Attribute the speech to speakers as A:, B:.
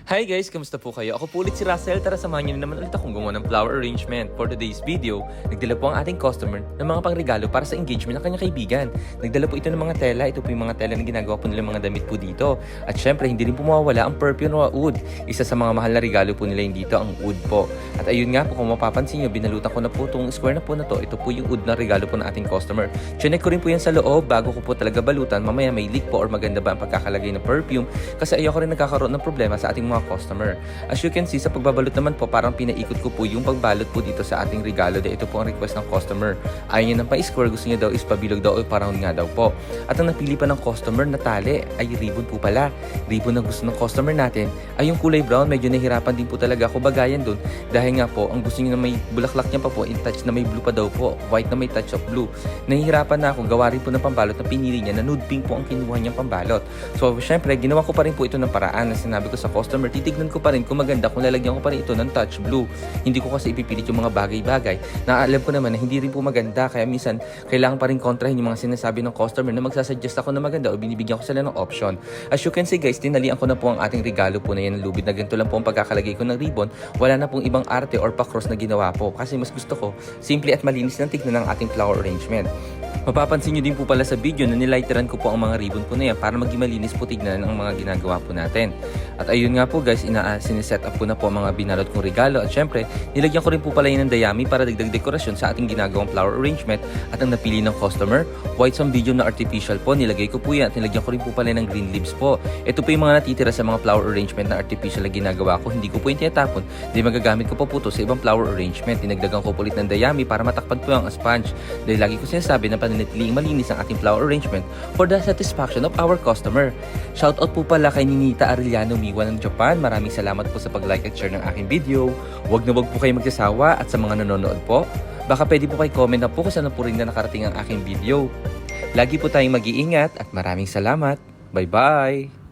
A: Hi guys! Kamusta po kayo? Ako po ulit si Russell. Tara samahan niyo na naman ulit akong gumawa ng flower arrangement. For today's video, nagdala po ang ating customer ng mga pangregalo para sa engagement ng kanyang kaibigan. Nagdala po ito ng mga tela. Ito po yung mga tela na ginagawa po nila mga damit po dito. At syempre, hindi rin po mawawala ang perfume o oud. Isa sa mga mahal na regalo po nila yung dito, ang oud po. At ayun nga po, kung mapapansin nyo, binalutan ko na po itong square na po na to. Ito po yung oud na regalo po ng ating customer. Chinek ko rin po yan sa loob bago ko po talaga balutan. Mamaya may leak po or maganda ba ang pagkakalagay ng perfume. Kasi ayoko rin nagkakaroon ng problema sa ating mga customer. As you can see, sa pagbabalot naman po, parang pinaikot ko po yung pagbalot po dito sa ating regalo. Dahil ito po ang request ng customer. Ayaw niya ng pa-square, gusto niya daw is pabilog daw o parang nga daw po. At ang napili pa ng customer na tali ay ribbon po pala. Ribbon na gusto ng customer natin ay yung kulay brown. Medyo nahirapan din po talaga ako bagayan dun. Dahil nga po, ang gusto niya na may bulaklak niya pa po, in touch na may blue pa daw po. White na may touch of blue. Nahihirapan na ako, gawa rin po ng pambalot na pinili niya na nude pink po ang kinuha niyang pambalot. So, syempre, ginawa ko pa rin po ito ng paraan na sinabi ko sa customer, titignan ko pa rin kung maganda kung lalagyan ko pa rin ito ng touch blue. Hindi ko kasi ipipilit yung mga bagay-bagay na alam ko naman na hindi rin po maganda, kaya minsan kailangan pa rin kontrahin yung mga sinasabi ng customer na magsasuggest ako na maganda o binibigyan ko sila ng option. As you can see guys, tinalian ko na po ang ating regalo po na yan ng lubid na ganito lang po ang pagkakalagay ko ng ribbon. Wala na pong ibang arte or pa-cross na ginawa po kasi mas gusto ko simple at malinis ng tignan ng ating flower arrangement. Mapapansin nyo din po pala sa video na niliteran ko po ang mga ribbon po na yan para maging malinis po tignan ang mga ginagawa po natin. At ayun nga po guys, siniset up ko na po ang mga binalot kong regalo at syempre, nilagyan ko rin po pala yun ng dayami para dagdag dekorasyon sa ating ginagawang flower arrangement at ang napili ng customer, white some video na artificial po, nilagay ko po yan at nilagyan ko rin po pala ng green leaves po. Ito po yung mga natitira sa mga flower arrangement na artificial na ginagawa ko, hindi ko po yung tinatapon, di magagamit ko po po ito sa ibang flower arrangement. Dinagdagan ko po ulit ng dayami para matakpan po yung sponge dahil lagi ko sinasabi na pananatiling malinis ang ating flower arrangement for the satisfaction of our customer. Shoutout po pala kay Ninita Arellano Miwa ng Japan. Maraming salamat po sa pag-like at share ng aking video. Huwag na huwag po kayo magsasawa at sa mga nanonood po, baka pwede po kayo comment na po kung saan po rin na nakarating ang aking video. Lagi po tayong mag-iingat at maraming salamat. Bye-bye!